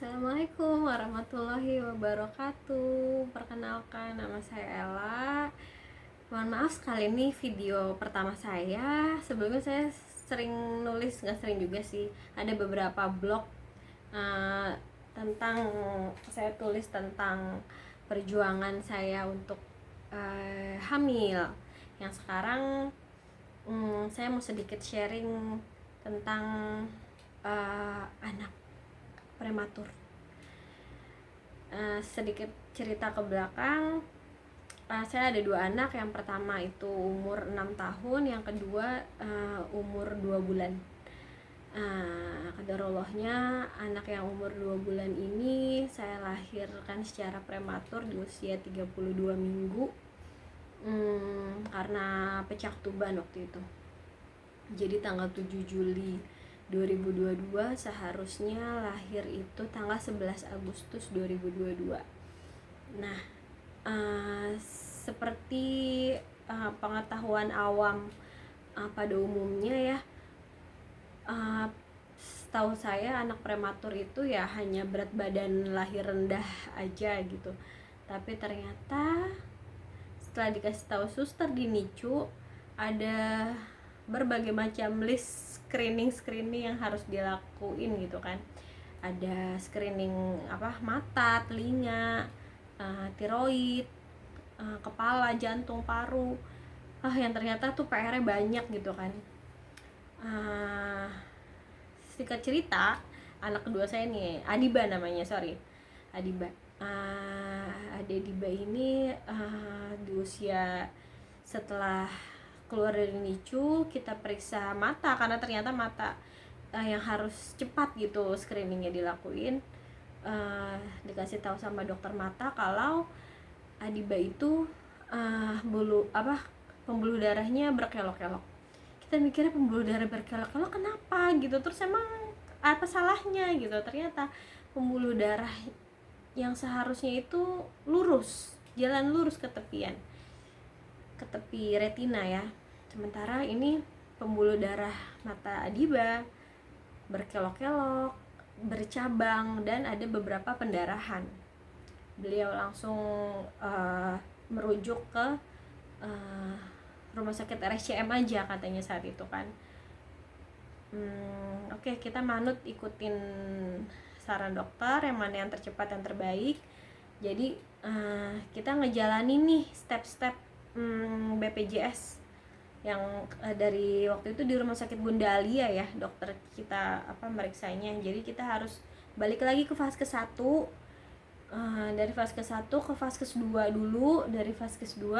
Assalamualaikum warahmatullahi wabarakatuh. Perkenalkan, nama saya Ella. Mohon maaf sekali ini video pertama saya. Sebelumnya saya sering nulis, nggak sering juga sih. Ada beberapa blog uh, tentang saya tulis tentang perjuangan saya untuk hamil. Yang sekarang saya mau sedikit sharing tentang anak prematur. Sedikit cerita ke belakang, saya ada dua anak. Yang pertama itu umur 6 tahun, yang kedua umur 2 bulan. Qadarullohnya anak yang umur 2 bulan ini saya lahirkan secara prematur di usia 32 minggu karena pecah tuban waktu itu. Jadi tanggal 7 Juli 2022 seharusnya lahir itu tanggal 11 Agustus 2022. Nah, seperti pengetahuan awam pada umumnya ya, setahu saya anak prematur itu ya hanya berat badan lahir rendah aja gitu. Tapi ternyata setelah dikasih tahu suster di NICU, ada berbagai macam list screening yang harus dilakuin gitu kan. Ada screening mata, telinga, tiroid, kepala, jantung, paru. Yang ternyata tuh PR-nya banyak gitu kan. Singkat cerita, anak kedua saya nih, Adiba namanya, Adiba. Adiba ini di usia setelah keluar dari NICU kita periksa mata, karena ternyata mata yang harus cepat gitu screeningnya dilakuin. Dikasih tahu sama dokter mata kalau Adiba itu pembuluh darahnya berkelok-kelok. Kita mikirnya pembuluh darah berkelok-kelok kenapa gitu, terus emang apa salahnya gitu. Ternyata pembuluh darah yang seharusnya itu lurus, jalan lurus ke tepian, ke tepi retina ya. Sementara ini pembuluh darah mata Adiba berkelok-kelok, bercabang, dan ada beberapa pendarahan. Beliau langsung merujuk ke rumah sakit RSCM aja katanya saat itu kan. Oke, kita manut ikutin saran dokter, yang mana yang tercepat, yang terbaik. Jadi kita ngejalanin nih step-step BPJS yang dari waktu itu di rumah sakit Bunda Alia ya, dokter kita meriksanya. Jadi kita harus balik lagi ke Vaskes 1, dari Vaskes 1 ke Vaskes 2 dulu, dari Vaskes 2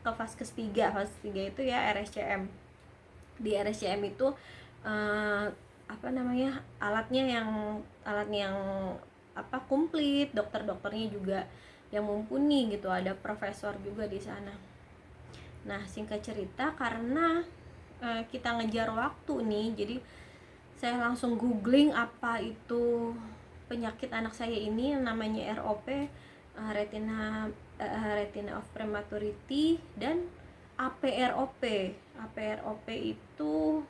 ke Vaskes 3. Vaskes 3 itu ya RSCM. Di RSCM itu alatnya yang komplit, dokter-dokternya juga yang mumpuni gitu, ada profesor juga di sana. Nah, singkat cerita, karena kita ngejar waktu nih, jadi saya langsung googling apa itu penyakit anak saya ini, namanya ROP, retina of prematurity, dan APROP. APROP itu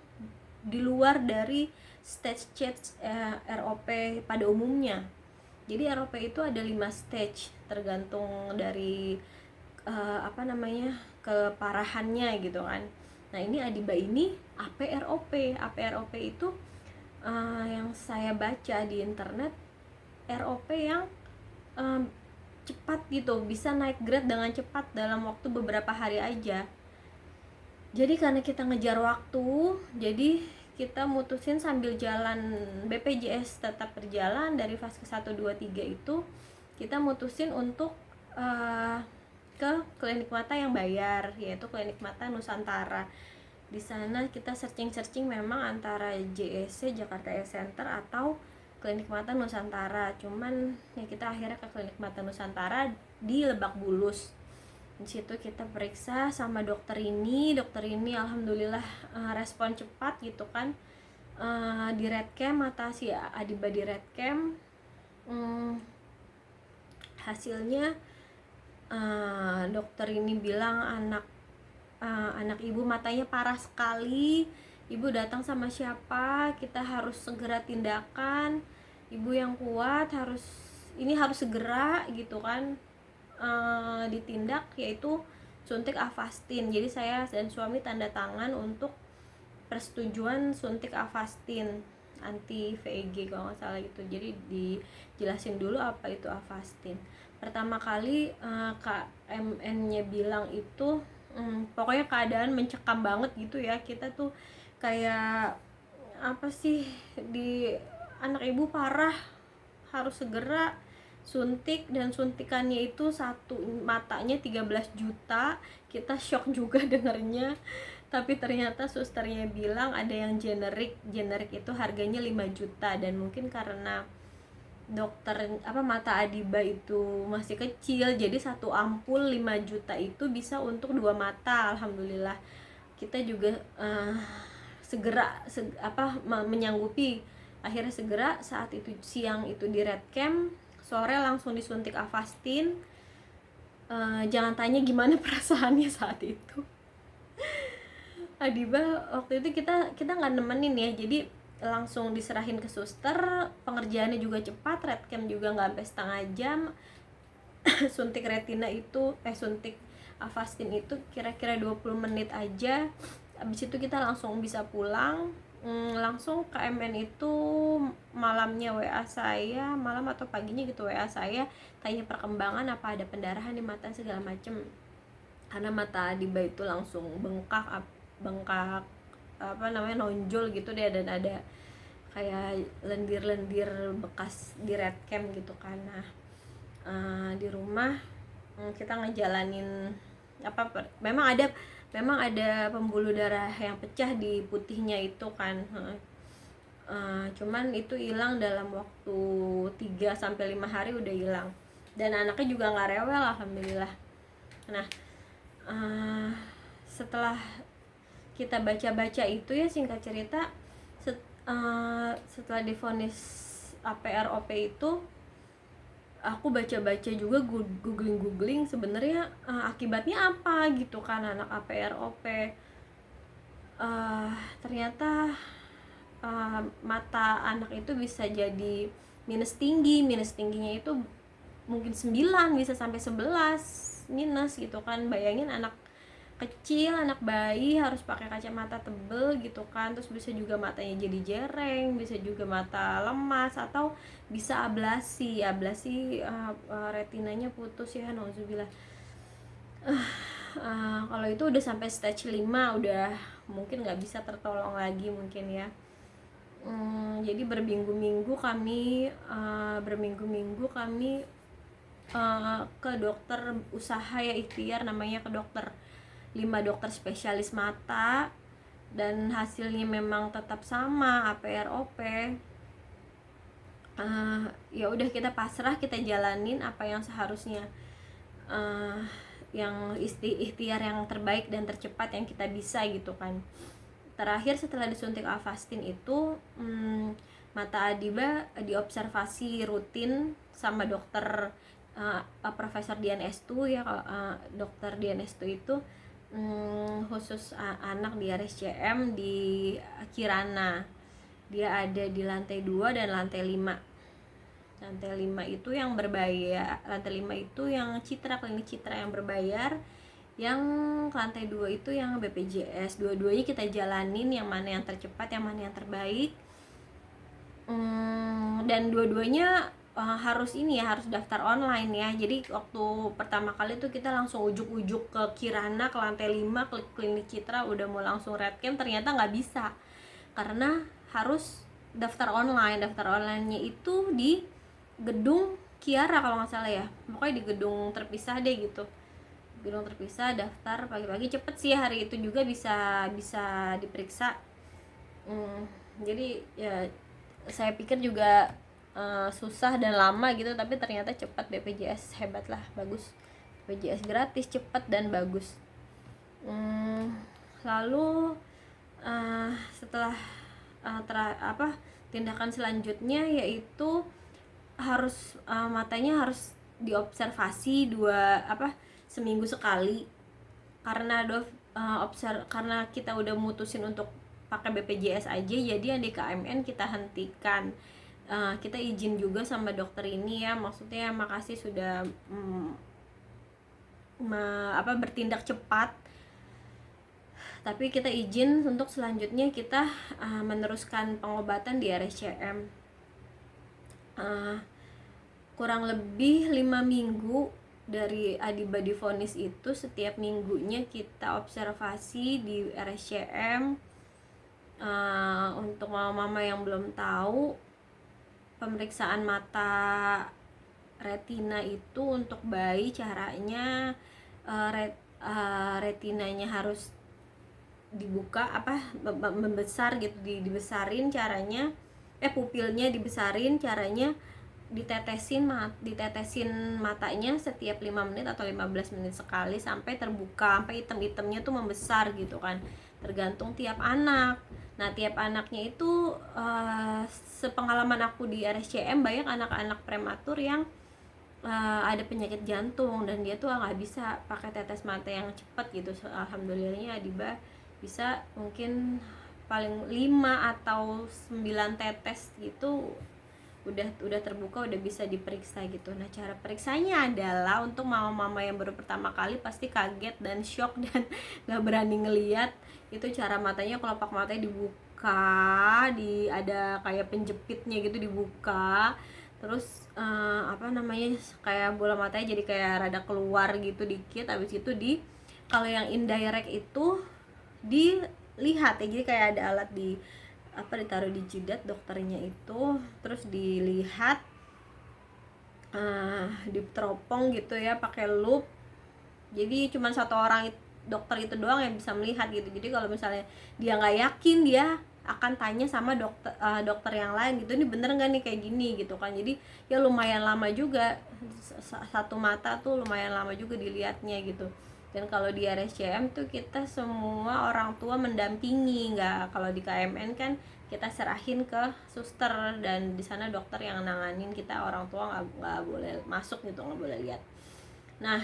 di luar dari stage ROP pada umumnya. Jadi ROP itu ada 5 stage tergantung dari keparahannya gitu kan. Nah, ini Adiba ini APROP. APROP itu yang saya baca di internet, ROP yang cepat gitu, bisa naik grade dengan cepat dalam waktu beberapa hari aja. Jadi karena kita ngejar waktu, jadi kita mutusin sambil jalan BPJS tetap berjalan dari fase 1, 2, 3 itu, kita mutusin untuk ke klinik mata yang bayar, yaitu klinik mata Nusantara. Di sana kita searching memang antara JEC, Jakarta Eye Center, atau klinik mata Nusantara. Cuman ya kita akhirnya ke klinik mata Nusantara di Lebak Bulus. Di situ kita periksa sama dokter ini alhamdulillah respon cepat gitu kan. Di redcam mata si Adiba, di redcam hasilnya dokter ini bilang anak ibu matanya parah sekali. Ibu datang sama siapa, kita harus segera tindakan. ibu yang kuat, ini harus segera gitu kan ditindak, yaitu suntik Avastin. Jadi saya dan suami tanda tangan untuk persetujuan suntik Avastin anti VEG kalau nggak salah gitu. Jadi dijelasin dulu apa itu Avastin. Pertama kali KMN-nya bilang itu pokoknya keadaan mencekam banget gitu ya, kita tuh kayak apa sih, di anak ibu parah, harus segera suntik, dan suntikannya itu satu matanya 13 juta. Kita shock juga dengernya, tapi ternyata susternya bilang ada yang generik itu harganya 5 juta, dan mungkin karena dokter mata Adiba itu masih kecil, jadi satu ampul 5 juta itu bisa untuk 2 mata. Alhamdulillah kita juga menyanggupi. Akhirnya segera saat itu siang itu di red camp, sore langsung disuntik Avastin. Jangan tanya gimana perasaannya saat itu. Adiba waktu itu kita nggak nemenin ya, jadi langsung diserahin ke suster. Pengerjaannya juga cepat, red camp juga nggak sampai setengah jam. Suntik retina itu suntik Avastin itu kira-kira 20 menit aja. Abis itu kita langsung bisa pulang. Langsung KMN itu malamnya WA saya, malam atau paginya gitu WA saya, tanya perkembangan, apa ada pendarahan di mata segala macem. Karena mata Adiba itu langsung bengkak nonjol gitu deh, dan ada kayak lendir-lendir bekas di red camp gitu kan. Nah di rumah kita ngejalanin memang ada pembuluh darah yang pecah di putihnya itu kan. Cuman itu hilang dalam waktu 3-5 hari udah hilang, dan anaknya juga nggak rewel, alhamdulillah. Nah setelah kita baca-baca itu ya, singkat cerita, setelah divonis APROP itu, aku baca-baca juga, googling sebenarnya akibatnya apa gitu kan anak APROP. Ternyata mata anak itu bisa jadi minus tingginya itu mungkin 9, bisa sampai 11 minus gitu kan. Bayangin anak kecil, anak bayi harus pakai kacamata tebel gitu kan. Terus bisa juga matanya jadi jereng, bisa juga mata lemas, atau bisa ablasi retinanya putus ya, nauzubillah. Kalau itu udah sampai stage 5, udah mungkin nggak bisa tertolong lagi mungkin ya. Jadi berminggu-minggu kami ke dokter usaha ya, ikhtiar namanya, ke 5 dokter spesialis mata, dan hasilnya memang tetap sama APROP. Ya udah, kita pasrah, kita jalanin apa yang seharusnya, yang ikhtiar yang terbaik dan tercepat yang kita bisa gitu kan. Terakhir setelah disuntik Avastin itu, mata Adiba diobservasi rutin sama dokter Profesor Dian Estu ya. Dokter Dian Estu itu khusus anak di RSCM di Kirana. Dia ada di lantai 2 dan lantai 5. Lantai 5 itu yang berbayar, lantai 5 itu yang klinik Citra yang berbayar. Yang lantai 2 itu yang BPJS. Dua-duanya kita jalanin, yang mana yang tercepat, yang mana yang terbaik. Dan dua-duanya harus daftar online ya. Jadi waktu pertama kali tuh kita langsung ujuk-ujuk ke Kirana, ke lantai 5, ke klinik Citra, udah mau langsung red camp, ternyata nggak bisa karena harus daftar online. Daftar onlinenya itu di gedung Kiara kalau nggak salah ya, pokoknya di gedung terpisah deh gitu, gedung terpisah. Daftar pagi-pagi, cepet sih hari itu juga bisa diperiksa. Jadi ya saya pikir juga susah dan lama gitu, tapi ternyata cepat. BPJS hebat lah, bagus. BPJS gratis, cepat dan bagus. Lalu setelah tindakan selanjutnya yaitu harus matanya harus diobservasi seminggu sekali, karena karena kita udah mutusin untuk pakai BPJS aja, jadi yang di KMN kita hentikan. kita izin juga sama dokter ini ya, maksudnya makasih sudah bertindak cepat, tapi kita izin untuk selanjutnya kita meneruskan pengobatan di RSCM. Kurang lebih 5 minggu dari Adiba divonis itu, setiap minggunya kita observasi di RSCM. Untuk mama-mama yang belum tahu, pemeriksaan mata retina itu untuk bayi caranya retinanya harus dibuka, membesar gitu, dibesarin caranya, pupilnya dibesarin caranya, ditetesin matanya setiap 5 menit atau 15 menit sekali sampai terbuka, sampai item-itemnya tuh membesar gitu kan, tergantung tiap anak. Nah, tiap anaknya itu sepengalaman aku di RSCM, banyak anak-anak prematur yang ada penyakit jantung dan dia tuh nggak bisa pakai tetes mata yang cepat gitu. Alhamdulillahnya Adiba bisa, mungkin paling 5 atau 9 tetes gitu udah terbuka, udah bisa diperiksa gitu. Nah, cara periksanya adalah untuk mama-mama yang baru pertama kali pasti kaget dan shock dan nggak berani ngeliat. Itu cara matanya, kelopak matanya dibuka, ada kayak penjepitnya gitu, dibuka, terus kayak bola matanya jadi kayak rada keluar gitu dikit. Habis itu kalau yang indirect itu dilihat ya, jadi kayak ada alat ditaruh di jidat dokternya itu, terus dilihat, diteropong gitu ya pakai loop. Jadi cuma satu orang dokter itu doang yang bisa melihat gitu. Jadi kalau misalnya dia nggak yakin, dia akan tanya sama dokter yang lain gitu, ini bener nggak nih kayak gini gitu kan. Jadi ya lumayan lama juga, satu mata tuh lumayan lama juga dilihatnya gitu. Dan kalau di RSCM tuh kita semua orang tua mendampingi, nggak, kalau di KMN kan kita serahin ke suster dan di sana dokter yang nanganin kita, orang tua nggak boleh masuk gitu, nggak boleh lihat. Nah,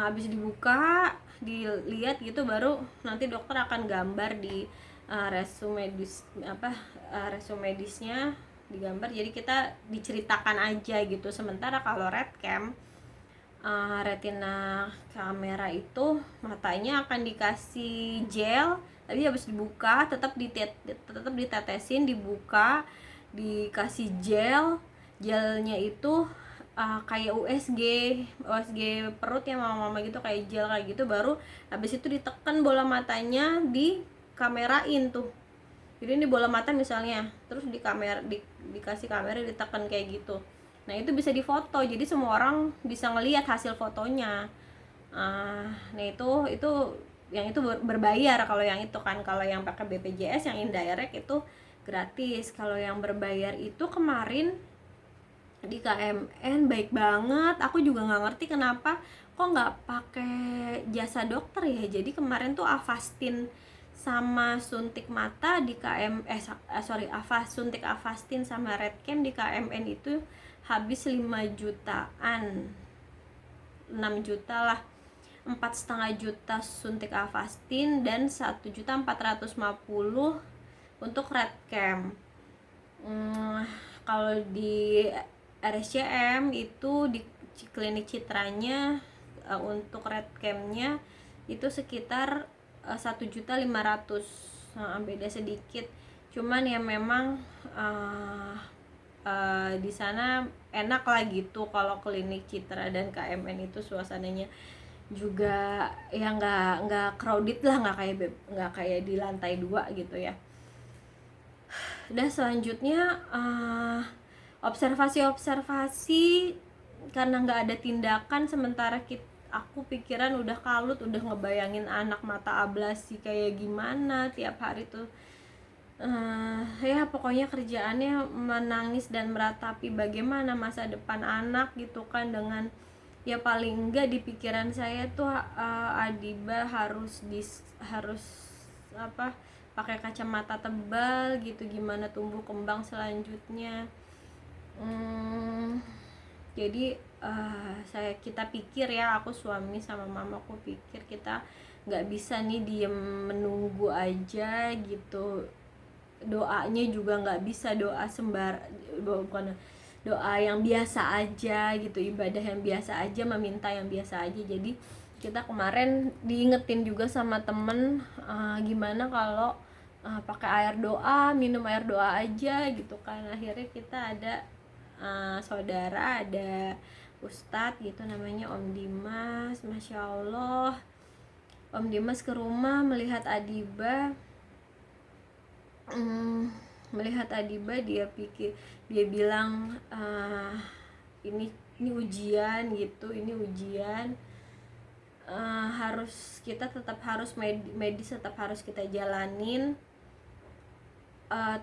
habis dibuka, dilihat gitu, baru nanti dokter akan gambar di resume medisnya digambar, jadi kita diceritakan aja gitu. Sementara kalau RedCam, retina kamera itu matanya akan dikasih gel, tapi habis dibuka tetap ditetesin, dibuka, dikasih gelnya itu kayak USG perut ya mama-mama gitu, kayak gel kayak gitu. Baru habis itu ditekan bola matanya, dikamerain tuh. Jadi ini bola mata misalnya, terus dikasih kamera, ditekan kayak gitu. Nah, itu bisa difoto, jadi semua orang bisa ngelihat hasil fotonya. Nah, itu yang itu berbayar kalau yang itu kan. Kalau yang pakai BPJS yang indirect itu gratis. Kalau yang berbayar itu kemarin di KMN baik banget. Aku juga nggak ngerti kenapa kok nggak pakai jasa dokter ya. Jadi kemarin tuh Avastin sama suntik mata di suntik Avastin sama Redcam di KMN itu habis 5 jutaan, 6 juta lah, 4,5 juta suntik Avastin dan 1.450.000 untuk Redcam. Kalau di RSCM itu di klinik Citranya, untuk Redcamnya itu sekitar 1.500.000, beda sedikit. Cuman ya memang di sana enak lah gitu. Kalau klinik Citra dan KMN itu suasananya juga ya nggak crowded lah, nggak kayak di lantai 2 gitu ya. Dan selanjutnya observasi karena nggak ada tindakan sementara aku pikiran udah kalut, udah ngebayangin anak mata ablasi kayak gimana tiap hari tuh. Ya pokoknya kerjaannya menangis dan meratapi bagaimana masa depan anak gitu kan. Dengan ya paling enggak di pikiran saya tuh Adiba harus pakai kacamata tebal gitu, gimana tumbuh kembang selanjutnya. Jadi kita pikir ya, aku suami sama mamaku pikir kita nggak bisa nih diem menunggu aja gitu. doanya juga nggak bisa doa bukan doa yang biasa aja gitu, ibadah yang biasa aja, meminta yang biasa aja. Jadi kita kemarin diingetin juga sama temen, gimana kalau pakai air doa, minum air doa aja gitu kan. Akhirnya kita ada saudara, ada ustadz gitu namanya Om Dimas. Masya Allah, Om Dimas ke rumah melihat Adiba. Melihat Adiba, dia bilang, ini ujian gitu, ini ujian, harus kita tetap harus medis tetap harus kita jalanin,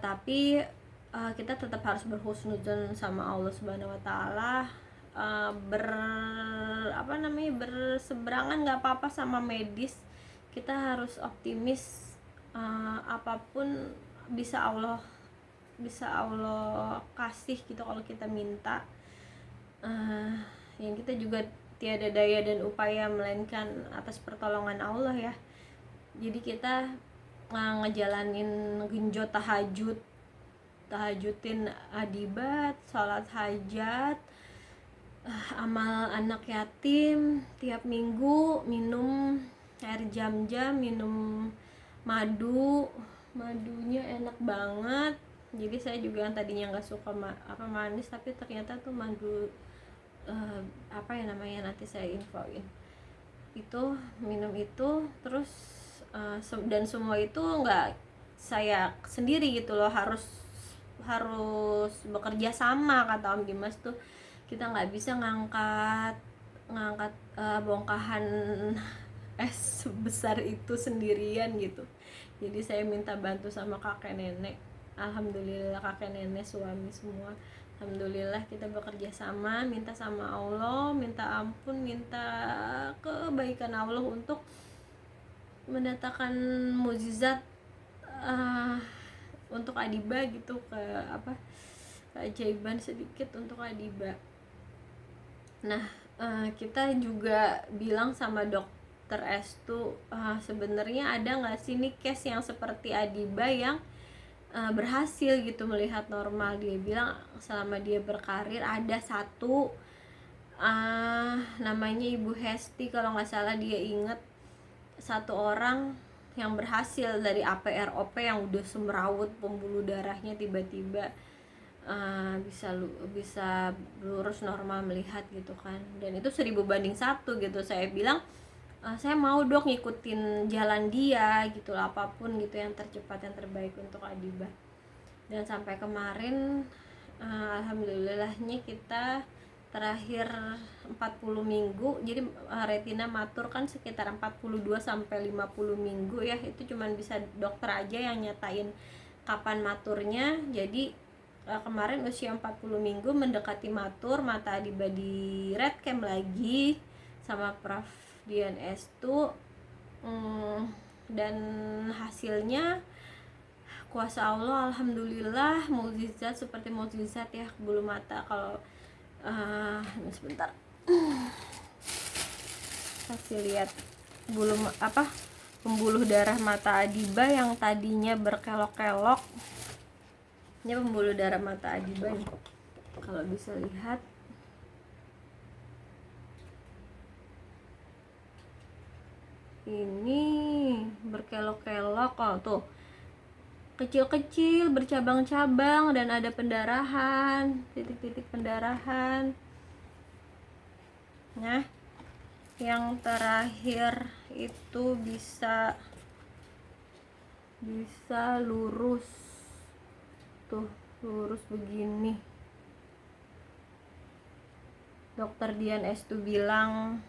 tapi kita tetap harus berhusnudzon sama Allah Subhanahu Wa Taala. Berseberangan nggak apa-apa sama medis, kita harus optimis, apapun bisa Allah kasih gitu kalau kita minta. Yang kita juga tiada daya dan upaya melainkan atas pertolongan Allah ya. Jadi kita ngejalanin genjot tahajudin Adibat, sholat hajat, amal anak yatim, tiap minggu minum air jam-jam, minum madunya enak banget. Jadi saya juga yang tadinya nggak suka manis, tapi ternyata tuh madu, nanti saya infoin itu, minum itu terus, dan semua itu nggak saya sendiri gitu loh, harus bekerja sama. Kata Om Dimas tuh kita nggak bisa ngangkat bongkahan es sebesar itu sendirian gitu. Jadi saya minta bantu sama kakek nenek. Alhamdulillah kakek nenek, suami semua, alhamdulillah kita bekerja sama, minta sama Allah, minta ampun, minta kebaikan Allah untuk mendatangkan mukjizat untuk Adiba gitu, keajaiban sedikit untuk Adiba. Nah, kita juga bilang sama dokter Estu, sebenarnya ada nggak sih nih case yang seperti Adiba yang berhasil gitu melihat normal. Dia bilang selama dia berkarir ada satu, namanya Ibu Hesti kalau nggak salah, dia inget satu orang yang berhasil dari APROP yang udah semrawut pembuluh darahnya tiba-tiba bisa lurus normal melihat gitu kan. Dan itu 1000 banding 1 gitu. Saya bilang, saya mau dok ngikutin jalan dia gitu, apapun gitu yang tercepat, yang terbaik untuk Adiba. Dan sampai kemarin, alhamdulillahnya kita terakhir 40 minggu. Jadi retina matur kan sekitar 42 sampai 50 minggu ya. Itu cuman bisa dokter aja yang nyatain kapan maturnya. Jadi kemarin usia 40 minggu mendekati matur, mata Adiba di red cam lagi sama Prof Dian Estu, dan hasilnya kuasa Allah alhamdulillah, mukjizat seperti mukjizat ya, bulu mata. Kalau sebentar kasih lihat pembuluh darah mata Adiba yang tadinya berkelok-kelok. Ini pembuluh darah mata Adiba nih, kalau bisa lihat. Ini berkelok-kelok, tuh kecil-kecil, bercabang-cabang, dan ada pendarahan, titik-titik pendarahan. Nah, yang terakhir itu bisa lurus, tuh lurus begini. Dokter Dian Estu bilang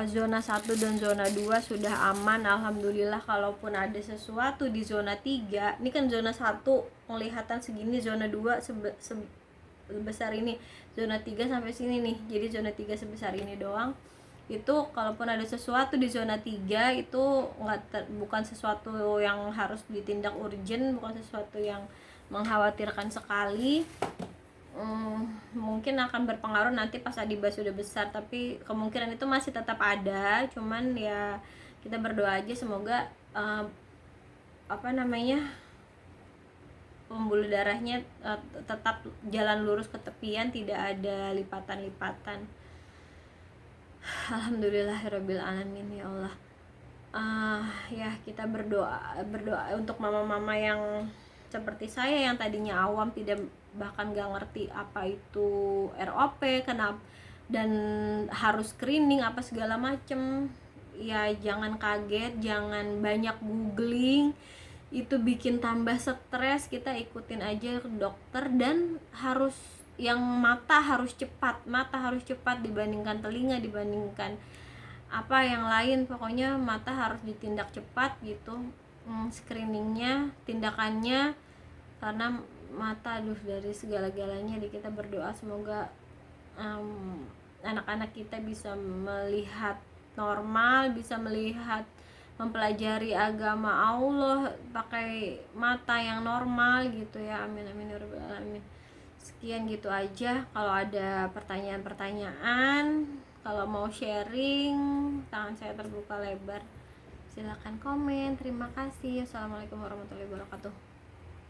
zona 1 dan zona 2 sudah aman alhamdulillah. Kalaupun ada sesuatu di zona 3, ini kan zona 1 kelihatan segini, zona 2 sebesar ini, zona 3 sampai sini nih. Jadi zona 3 sebesar ini doang. Itu kalaupun ada sesuatu di zona 3 itu bukan sesuatu yang harus ditindak urgent, bukan sesuatu yang mengkhawatirkan sekali. Mungkin akan berpengaruh nanti pas Adiba sudah besar, tapi kemungkinan itu masih tetap ada. Cuman ya kita berdoa aja semoga apa namanya, pembuluh darahnya tetap jalan lurus ke tepian, tidak ada lipatan-lipatan. Alhamdulillahirabbil alamin ya Allah. Ya kita berdoa untuk mama-mama yang seperti saya yang tadinya awam, tidak bahkan gak ngerti apa itu ROP, kenapa dan harus screening apa segala macem. Ya jangan kaget, jangan banyak googling, itu bikin tambah stres. Kita ikutin aja ke dokter, dan harus yang mata harus cepat dibandingkan telinga, dibandingkan apa yang lain. Pokoknya mata harus ditindak cepat gitu, screeningnya, tindakannya, karena mata aduh dari segala-galanya. Di kita berdoa semoga anak-anak kita bisa melihat normal, bisa melihat, mempelajari agama Allah pakai mata yang normal gitu ya. Amin amin ya rabbal alamin. Sekian gitu aja. Kalau ada pertanyaan-pertanyaan, kalau mau sharing, tangan saya terbuka lebar, silakan komen. Terima kasih. Assalamualaikum warahmatullahi wabarakatuh.